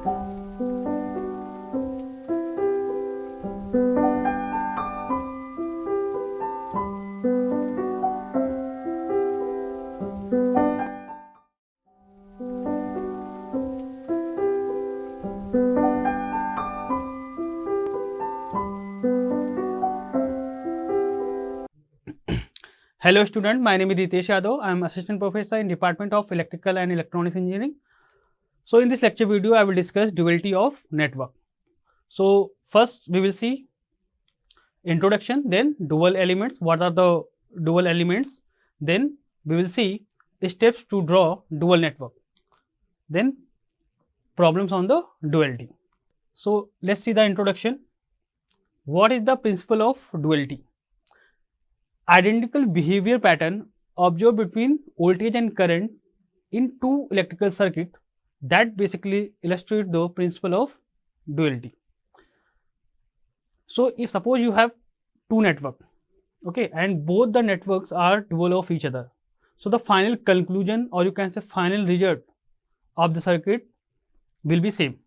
Hello student, my name is Ritesh Yadav. I am assistant professor in Department of Electrical and Electronics Engineering. So in this lecture video, I will discuss duality of network. So first we will see introduction, then dual elements, what are the dual elements, then we will see steps to draw dual network, then problems on the duality. So let's see the introduction. What is the principle of duality? Identical behavior pattern observed between voltage and current in two electrical circuit that basically illustrate the principle of duality. So if suppose you have two network, okay, and both the networks are dual of each other, so the final conclusion, or you can say final result of the circuit will be same.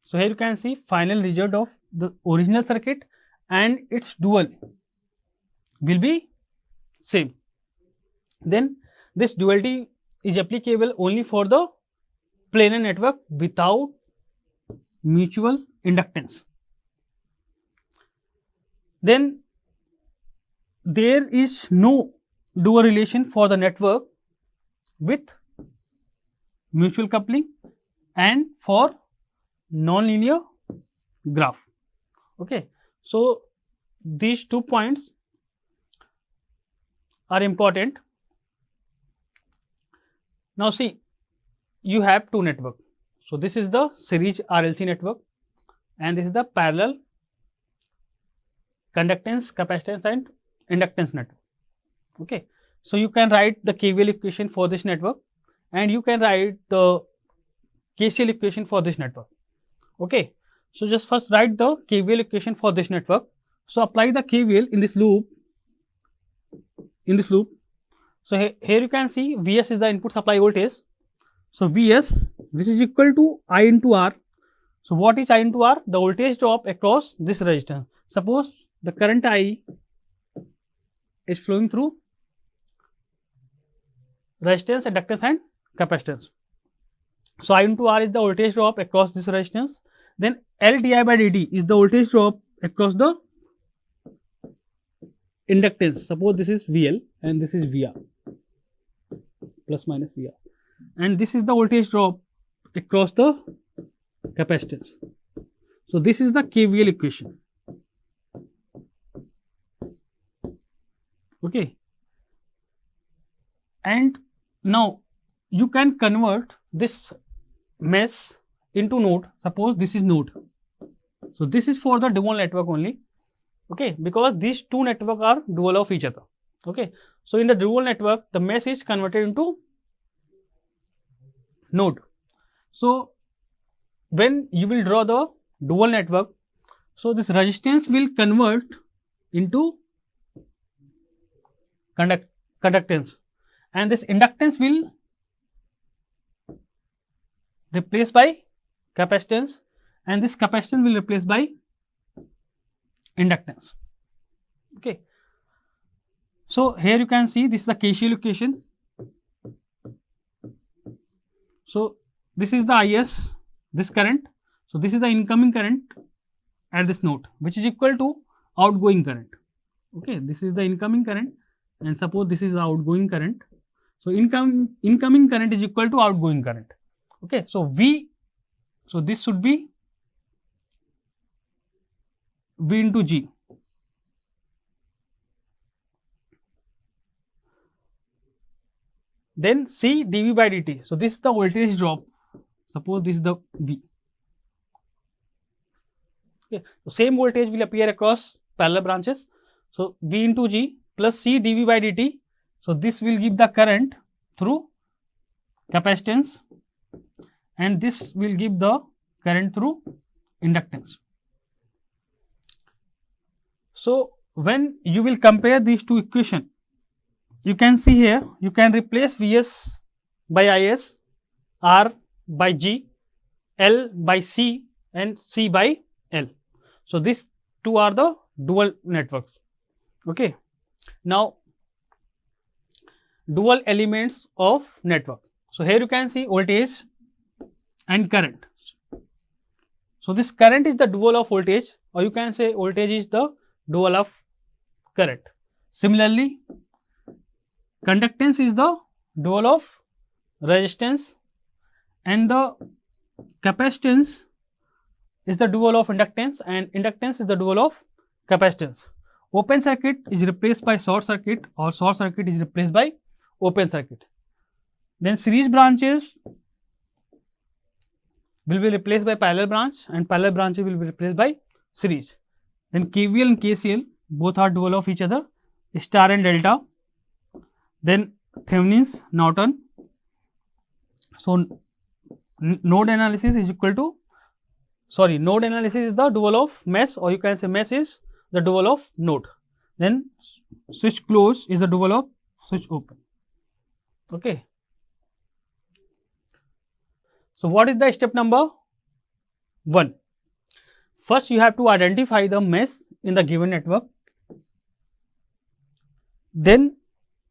So here you can see final result of the original circuit and its dual will be same. Then this duality is applicable only for the planar network without mutual inductance. Then there is no dual relation for the network with mutual coupling and for nonlinear graph. Okay, so these 2 points are important. Now see, you have two network. So this is the series RLC network and this is the parallel conductance, capacitance and inductance network. Okay, so you can write the KVL equation for this network and you can write the KCL equation for this network. Okay, so just first write the KVL equation for this network. So apply the KVL in this loop. So here you can see Vs is the input supply voltage. So Vs, this is equal to I into R. So what is I into R? The voltage drop across this resistance. Suppose the current I is flowing through resistance, inductance and capacitance. So I into R is the voltage drop across this resistance. Then L di by dt is the voltage drop across the inductance. Suppose this is VL and this is VR, plus minus VR, and this is the voltage drop across the capacitance. So this is the KVL equation. Okay, and now you can convert this mesh into node. Suppose this is node. So this is for the dual network only. Okay, because these two networks are dual of each other. Okay, so in the dual network, the mesh is converted into node. So when you will draw the dual network, so this resistance will convert into conductance and this inductance will replace by capacitance and this capacitance will replace by inductance. Okay, so here you can see this is the KCL equation. So this is the IS, this current. So this is the incoming current at this node, which is equal to outgoing current. Okay, this is the incoming current and suppose this is the outgoing current. So incoming current is equal to outgoing current. Okay, so V, so this should be V into G. Then C dV by dt. So this is the voltage drop. Suppose this is the V. Okay, so same voltage will appear across parallel branches. So V into G plus C dV by dt. So this will give the current through capacitance and this will give the current through inductance. So when you will compare these two equations, you can see here you can replace Vs by Is, R by G L by C and C by L. So these two are the dual networks. Okay. Now dual elements of network. So here you can see voltage and current. So this current is the dual of voltage, or you can say voltage is the dual of current. Similarly, conductance is the dual of resistance, and the capacitance is the dual of inductance, and inductance is the dual of capacitance. Open circuit is replaced by short circuit, or short circuit is replaced by open circuit. Then series branches will be replaced by parallel branch, and parallel branches will be replaced by series. Then KVL and KCL both are dual of each other, star and delta. Then Thevenin's, Norton. So node analysis is equal to, node analysis is the dual of mesh, or you can say mesh is the dual of node. Then switch close is the dual of switch open. Okay. So what is the step number 1? First, you have to identify the mesh in the given network. Then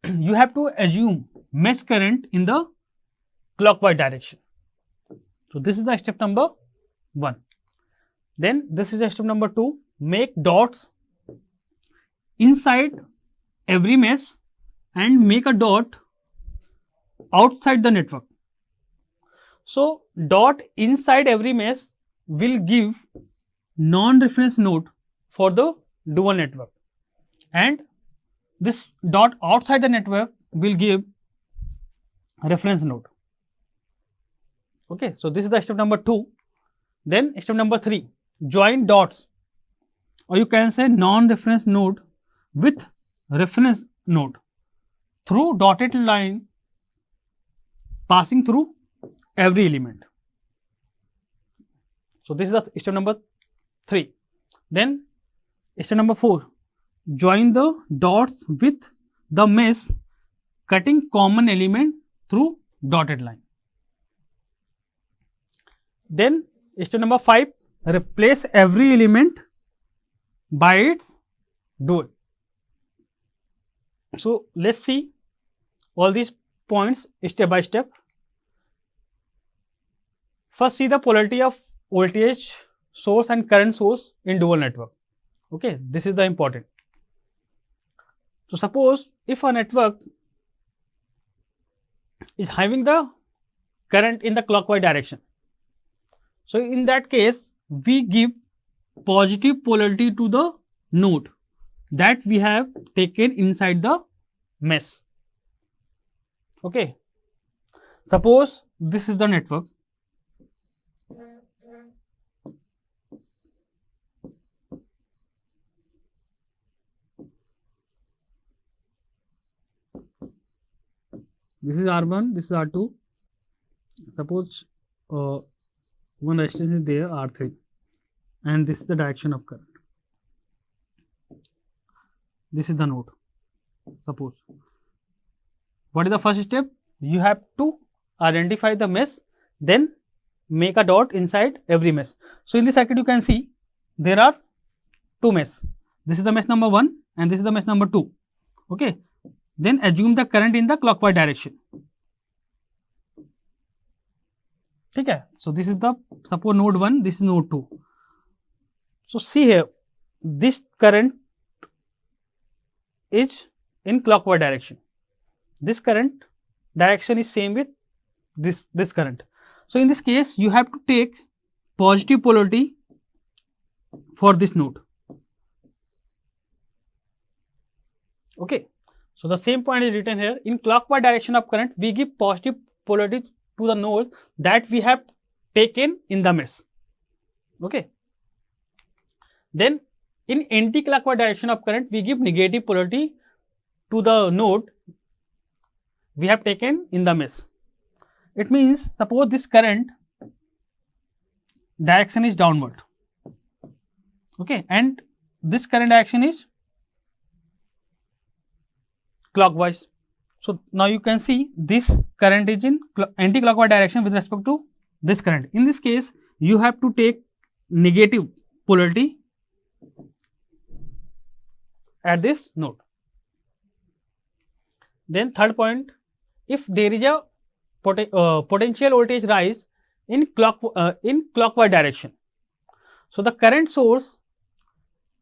you have to assume mesh current in the clockwise direction. So this is the step number 1. Then this is the step number 2. Make dots inside every mesh and make a dot outside the network. So dot inside every mesh will give non-reference node for the dual network, and this dot outside the network will give reference node. Okay, so this is the step number 2. Then step number 3, join dots, or you can say non-reference node with reference node through dotted line passing through every element. So this is the step number 3. Then step number 4, join the dots with the mesh cutting common element through dotted line. Then step number 5, replace every element by its dual. So let's see all these points step by step. First, see the polarity of voltage source and current source in dual network. Okay, this is the important. So suppose if a network is having the current in the clockwise direction, so in that case we give positive polarity to the node that we have taken inside the mesh. Okay, suppose this is the network. This is R1, this is R2. Suppose one resistance is there, R3, and this is the direction of current. This is the node. Suppose, what is the first step? You have to identify the mesh, then make a dot inside every mesh. So in this circuit you can see there are two meshes. This is the mesh number 1 and this is the mesh number 2. Okay. Then assume the current in the clockwise direction. Okay. So this is the, suppose node 1, this is node 2. So see here, this current is in clockwise direction. This current direction is same with this current. So in this case you have to take positive polarity for this node. Okay. So the same point is written here. In clockwise direction of current, we give positive polarity to the node that we have taken in the mesh. Okay. Then in anti-clockwise direction of current, we give negative polarity to the node we have taken in the mesh. It means suppose this current direction is downward. Okay, and this current direction is clockwise. So now you can see this current is in anti-clockwise direction with respect to this current. In this case, you have to take negative polarity at this node. Then third point, if there is a potential voltage rise in clockwise direction, so the current source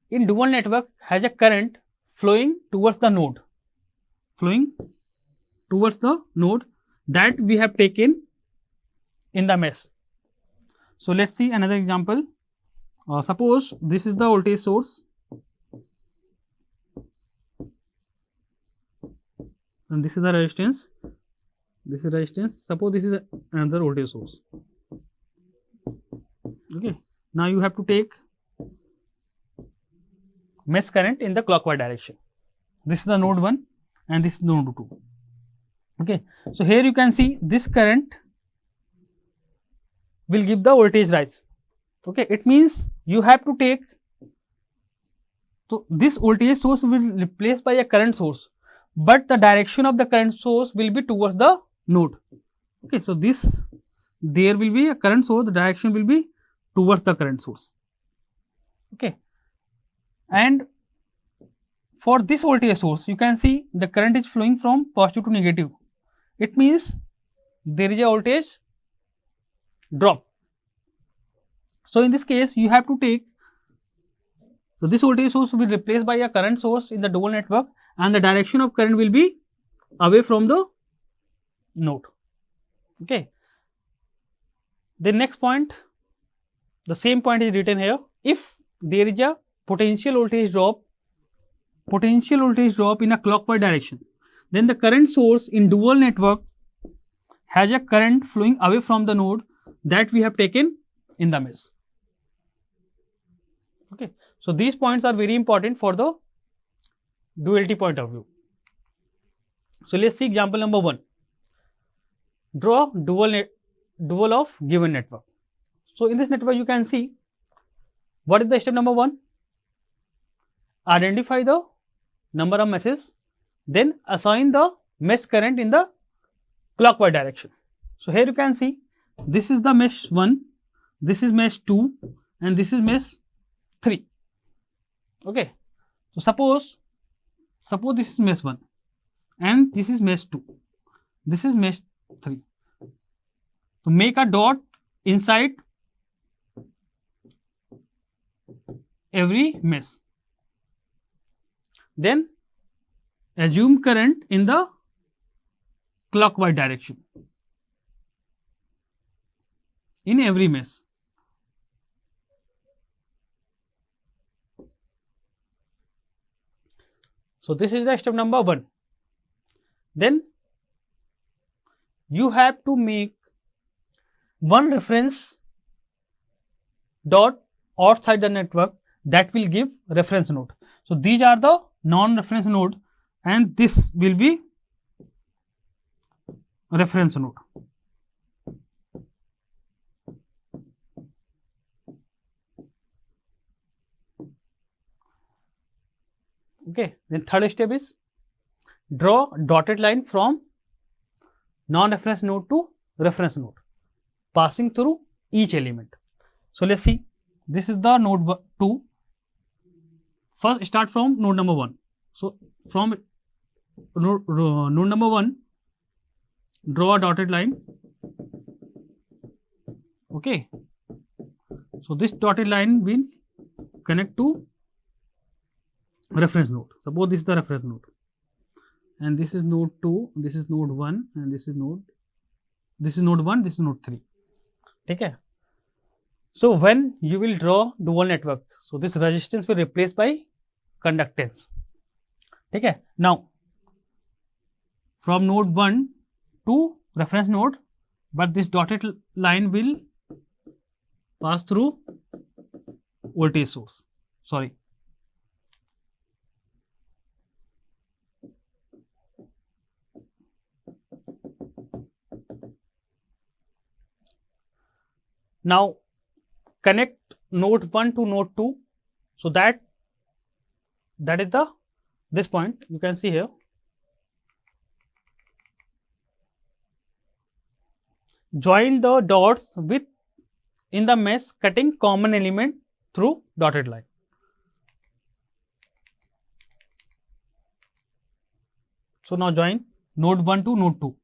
in dual network has a current flowing towards the node, that we have taken in the mesh. So let's see another example. Suppose this is the voltage source and this is the resistance. Suppose this is another voltage source. Okay. Now you have to take mesh current in the clockwise direction. This is the node 1 and this is node 2. Okay. So here you can see this current will give the voltage rise. Okay. It means you have to take, so this voltage source will be replaced by a current source, but the direction of the current source will be towards the node. Okay. So there will be a current source, the direction will be towards the current source. Okay. And for this voltage source, you can see the current is flowing from positive to negative. It means there is a voltage drop. So in this case, you have to take, so this voltage source will be replaced by a current source in the dual network, and the direction of current will be away from the node. Okay. The next point, the same point is written here. If there is a potential voltage drop in a clockwise direction, then the current source in dual network has a current flowing away from the node that we have taken in the mesh. Okay. So these points are very important for the duality point of view. So let's see example number 1. Draw dual of given network. So in this network you can see, what is the step number 1? Identify the number of meshes, then assign the mesh current in the clockwise direction. So here you can see, this is the mesh 1, this is mesh 2 and this is mesh 3. Okay. So suppose this is mesh 1 and this is mesh 2, this is mesh 3. So make a dot inside every mesh. Then assume current in the clockwise direction in every mesh. So this is the step number 1. Then you have to make one reference dot outside the network that will give reference node. So these are the non-reference node and this will be reference node. Okay. Then third step is draw dotted line from non-reference node to reference node, passing through each element. So let's see, this is the node 2. First start from node number 1. So from node number 1, draw a dotted line. Okay. So this dotted line will connect to reference node. Suppose this is the reference node and this is node 2, this is node 1 and this is node 1, this is node 3. Okay. So when you will draw dual network, so this resistance will replace by conductance. Okay. Now from node 1 to reference node, but this dotted line will pass through voltage source. Sorry. Now connect node 1 to node 2, so that is this point you can see here. join the dots with in the mesh cutting common element through dotted line. So now join node 1 to node 2.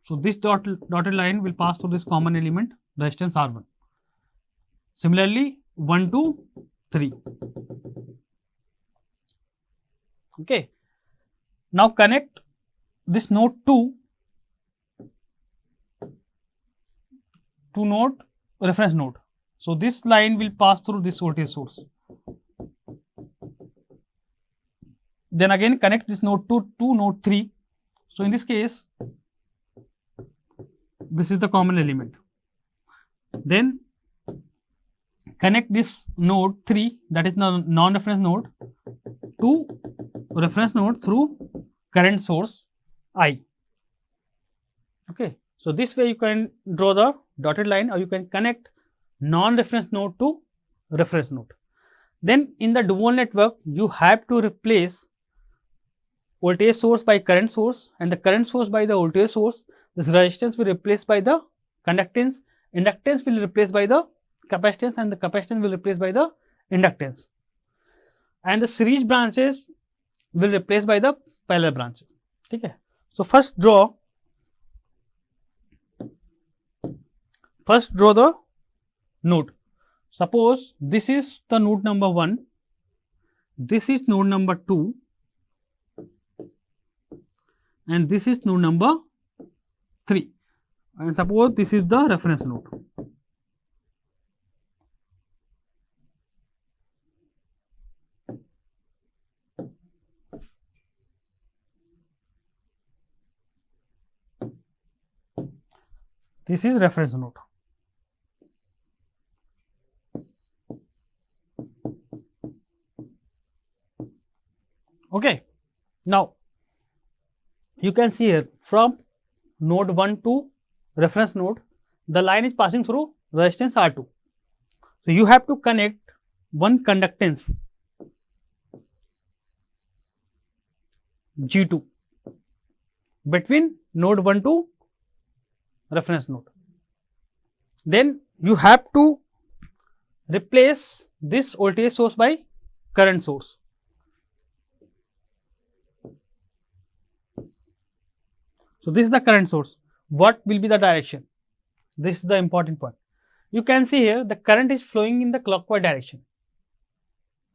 So this dotted line will pass through this common element, resistance R1. Similarly, 1 to 3. Okay. Now connect this node 2 to node reference node. So this line will pass through this voltage source. Then again connect this node 2 to node 3. So in this case, this is the common element. Then connect this node 3, that is the non-reference node, to reference node through current source I. Okay. So this way you can draw the dotted line, or you can connect non-reference node to reference node. Then in the dual network, you have to replace voltage source by current source and the current source by the voltage source. This resistance will replace by the conductance, inductance will replace by the capacitance, and the capacitance will replace by the inductance, and the series branches will replace by the parallel branches. Okay. So first draw the node. Suppose this is the node number 1, this is node number 2, and this is node number 3, and suppose this is the reference node. This is reference node. Okay. Now you can see here from node 1 to reference node, the line is passing through resistance R2. So you have to connect one conductance G2 between node 1 to reference node. Then you have to replace this voltage source by current source. So this is the current source. What will be the direction? This is the important point. You can see here the current is flowing in the clockwise direction.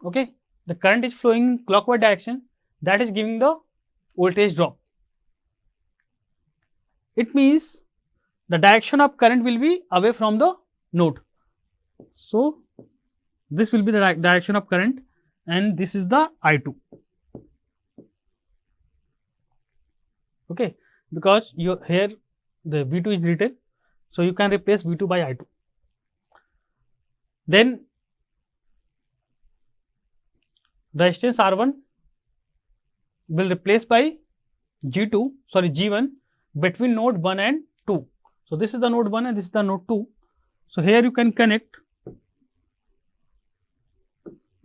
Okay, the current is flowing in clockwise direction, that is giving the voltage drop. It means the direction of current will be away from the node. So this will be the direction of current, and this is the I2. Okay, because here the V2 is written, so you can replace V2 by I2. Then resistance R1 will replace by G1 between node 1 and 2. So this is the node 1 and this is the node 2. So here you can connect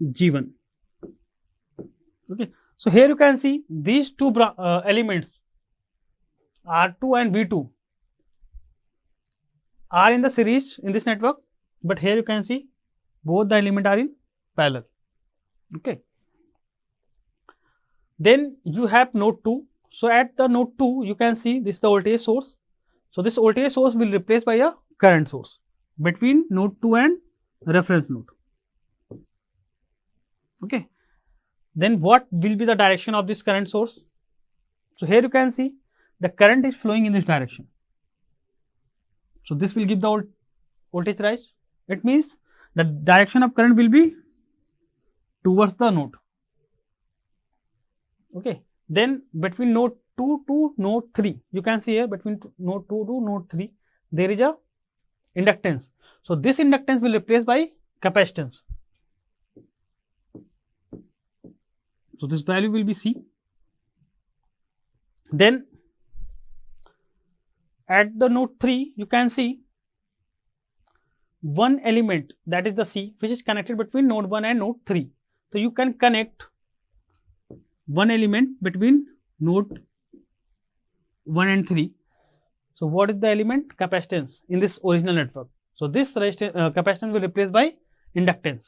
G1. Okay. So here you can see these two elements R2 and V2 are in the series in this network, but here you can see both the elements are in parallel. Okay. Then you have node 2. So at the node 2 you can see this is the voltage source. So this voltage source will replace by a current source between node 2 and reference node. Okay. Then what will be the direction of this current source? So here you can see the current is flowing in this direction. So this will give the voltage rise. It means the direction of current will be towards the node. Okay. Then between node 2 to node 3, you can see here between node 2 to node 3, there is a inductance. So this inductance will replace by capacitance. So this value will be C. Then at the node 3, you can see one element, that is the C, which is connected between node 1 and node 3. So you can connect one element between node 1 and 3. So what is the element? Capacitance in this original network. So this capacitance will replace by inductance.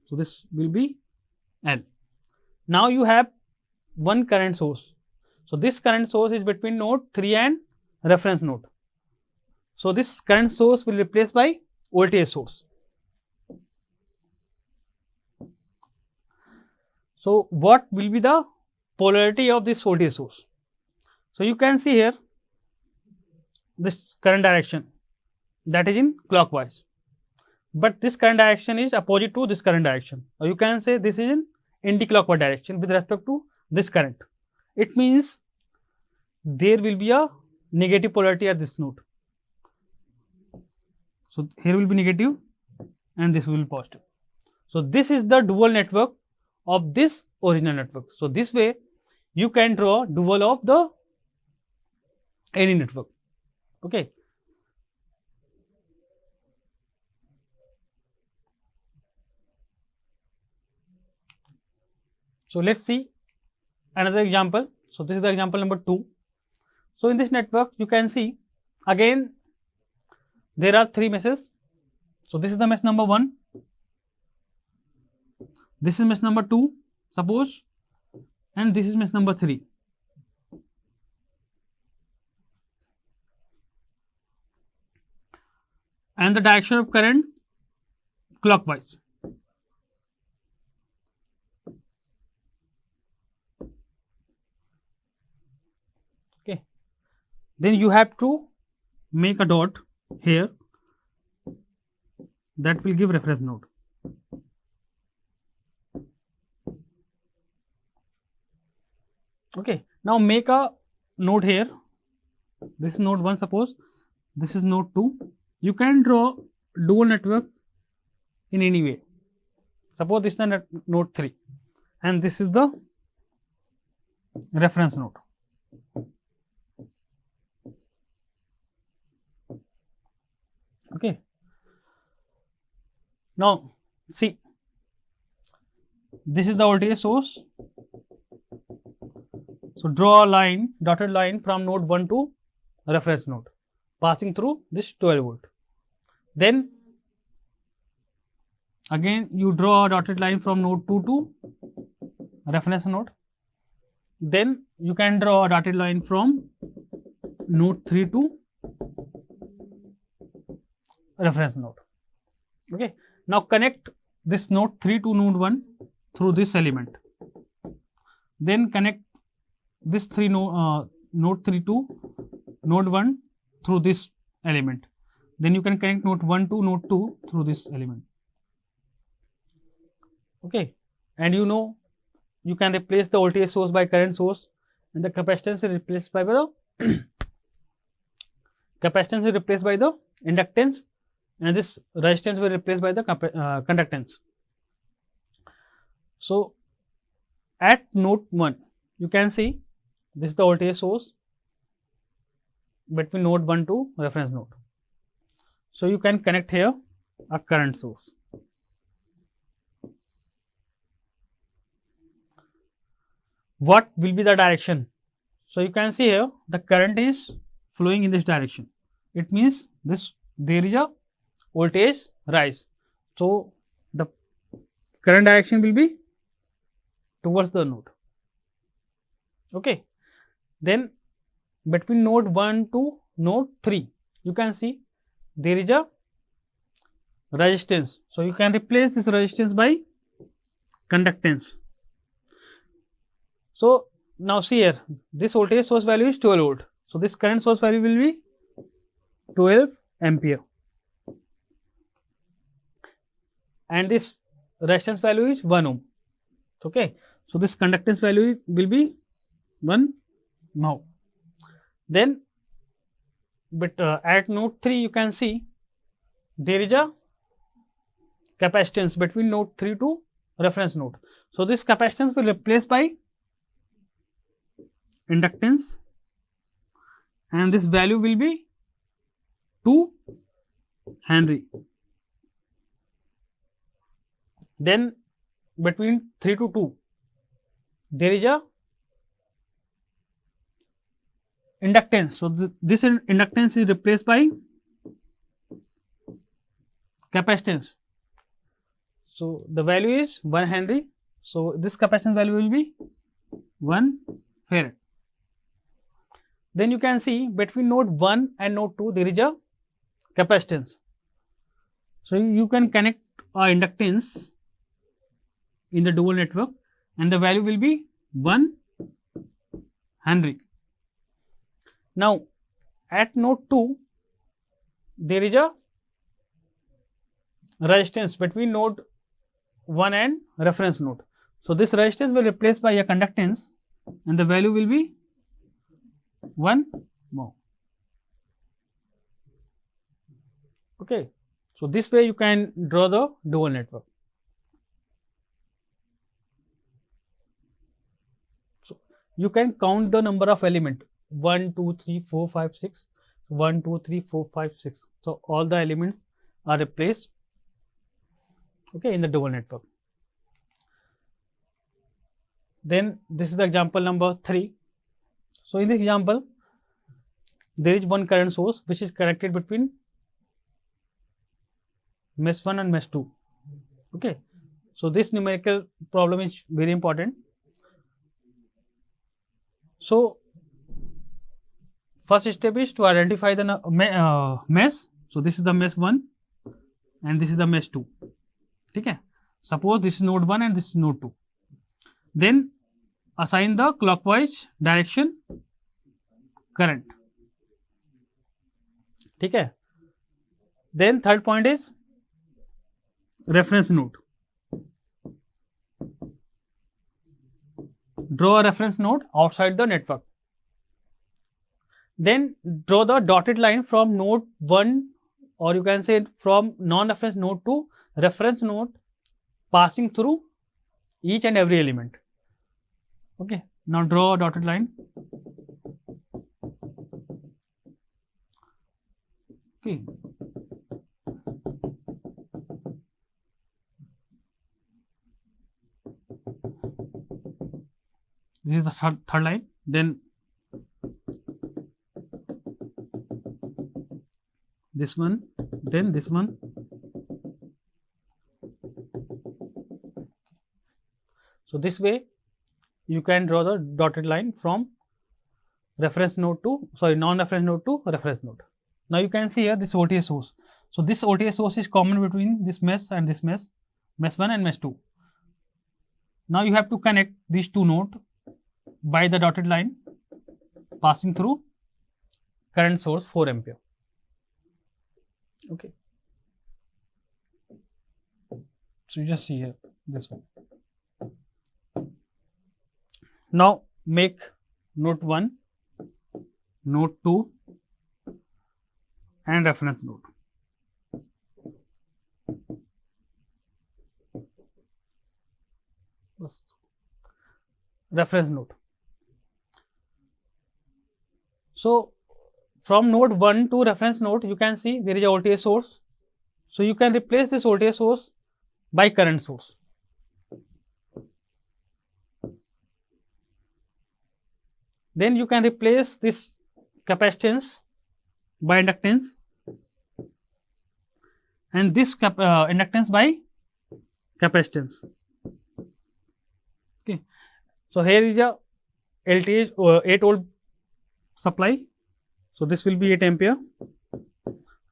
So this will be L. Now you have one current source. So this current source is between node 3 and reference node. So this current source will replace by voltage source. So what will be the polarity of this voltage source? So you can see here this current direction, that is in clockwise, but this current direction is opposite to this current direction, or you can say this is in anti-clockwise direction with respect to this current. It means there will be a negative polarity at this node. So here will be negative and this will be positive. So this is the dual network of this original network. So this way you can draw dual of the any network. Okay. So let's see another example. So this is the example number 2. So in this network you can see again there are 3 meshes. So this is the mesh number 1, this is mesh number 2 suppose, and this is mesh number 3. And the direction of current clockwise. Okay. Then you have to make a dot here that will give reference node. Okay. Now make a node here. This is node 1 suppose, this is node 2. You can draw dual network in any way. Suppose this is the node 3 and this is the reference node. Okay. Now see, this is the voltage source. So draw a line, dotted line from node 1 to reference node, passing through this 12 volt. Then again you draw a dotted line from node 2 to reference node. Then you can draw a dotted line from node 3 to reference node. Okay. Now connect this node 3 to node 1 through this element. Then connect this node 3 to node 1 through this element. Then you can connect node 1 to node 2 through this element. Okay. And you know you can replace the voltage source by current source, and the capacitance is replaced by the capacitance is replaced by the inductance, and this resistance will replaced by the conductance. So at node 1 you can see this is the voltage source between node 1 to reference node. So you can connect here a current source. What will be the direction? So you can see here the current is flowing in this direction. It means there is a voltage rise. So the current direction will be towards the node. Okay. Then between node 1 to node 3 you can see there is a resistance. So you can replace this resistance by conductance. So now see here, this voltage source value is 12 volt. So this current source value will be 12 ampere. And this resistance value is 1 ohm. Okay. So this conductance value will be 1 now. Then at node 3 you can see there is a capacitance between node 3 to reference node. So this capacitance will replace by inductance, and this value will be 2 Henry. Then between 3 to 2 there is a inductance. So this inductance is replaced by capacitance. So the value is 1 Henry. So this capacitance value will be 1 Farad. Then you can see between node 1 and node 2 there is a capacitance. So you can connect a inductance in the dual network and the value will be 1 Henry. Now at node 2 there is a resistance between node 1 and reference node. So this resistance will replace by a conductance and the value will be 1 mho. Okay. So this way you can draw the dual network. So you can count the number of elements 1, 2, 3, 4, 5, 6, 1, 2, 3, 4, 5, 6. So all the elements are replaced, okay, in the dual network. Then this is the example number 3. So in this example there is one current source which is connected between mesh 1 and mesh 2. Okay. So this numerical problem is very important. So first step is to identify the mesh. So this is the mesh 1 and this is the mesh 2. Okay. Suppose this is node 1 and this is node 2. Then assign the clockwise direction current. Okay. Then third point is reference node. Draw a reference node outside the network. Then draw the dotted line from node 1, or you can say from non-reference node to reference node, passing through each and every element. Okay. Now draw a dotted line. Okay. This is the third line. Then this one, then this one. So this way you can draw the dotted line from reference node to, non-reference node to reference node. Now you can see here this OTA source. So this OTA source is common between this mesh and this mesh, mesh 1 and mesh 2. Now you have to connect these two nodes by the dotted line passing through current source 4 ampere. Okay. So you just see here this one. Now make node 1, node 2 and reference node. Reference node. So from node 1 to reference node you can see there is a OTA source. So you can replace this OTA source by current source. Then you can replace this capacitance by inductance and this inductance by capacitance. Okay. So here is a LTA 8 volt supply. So this will be 8 ampere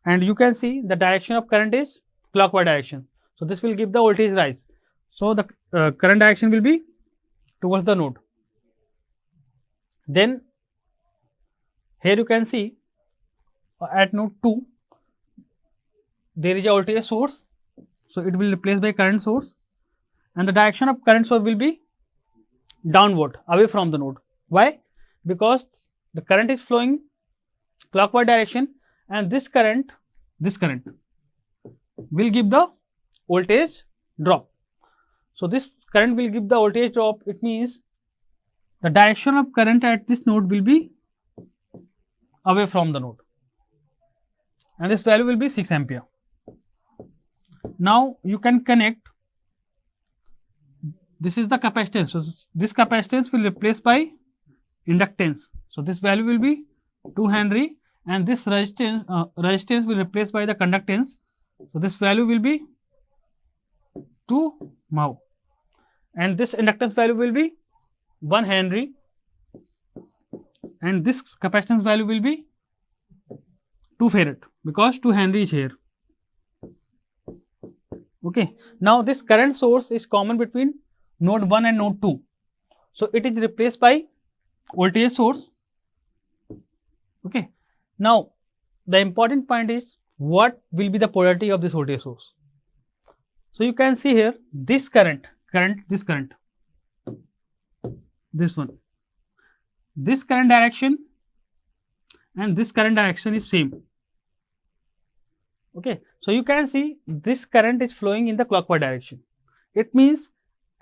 and you can see the direction of current is clockwise direction. So this will give the voltage rise. So the current direction will be towards the node. Then here you can see at node 2 there is a voltage source. So it will replace by current source and the direction of current source will be downward away from the node. Why? Because the current is flowing clockwise direction and this current will give the voltage drop. So this current will give the voltage drop. It means the direction of current at this node will be away from the node and this value will be 6 ampere. Now you can connect, this is the capacitance. So this capacitance will replace by inductance. So this value will be 2 Henry, and this resistance will replace by the conductance. So this value will be 2 mho, and this inductance value will be 1 Henry, and this capacitance value will be 2 farad, because 2 Henry is here. Okay. Now this current source is common between node 1 and node 2. So it is replaced by voltage source. Okay. Now the important point is what will be the polarity of this voltage source. So you can see here this current, this one, this current direction and this current direction is same. Okay. So you can see this current is flowing in the clockwise direction. It means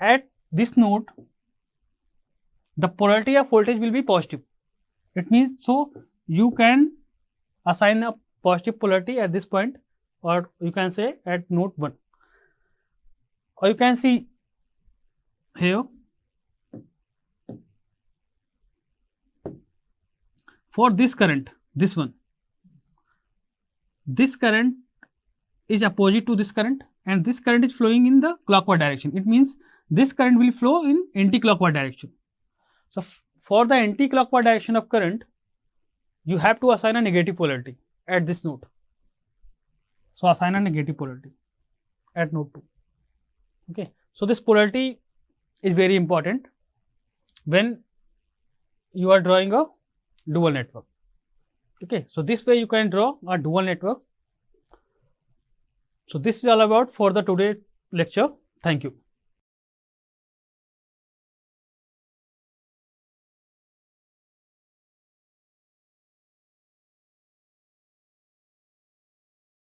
at this node the polarity of voltage will be positive. It means, so you can assign a positive polarity at this point, or you can say at node 1, or you can see here for this current, this one, this current is opposite to this current, and this current is flowing in the clockwise direction. It means this current will flow in anti-clockwise direction. So for the anti-clockwise direction of current, you have to assign a negative polarity at this node. So assign a negative polarity at node 2. Okay. So this polarity is very important when you are drawing a dual network. Okay. So this way you can draw a dual network. So this is all about for the today lecture. Thank you.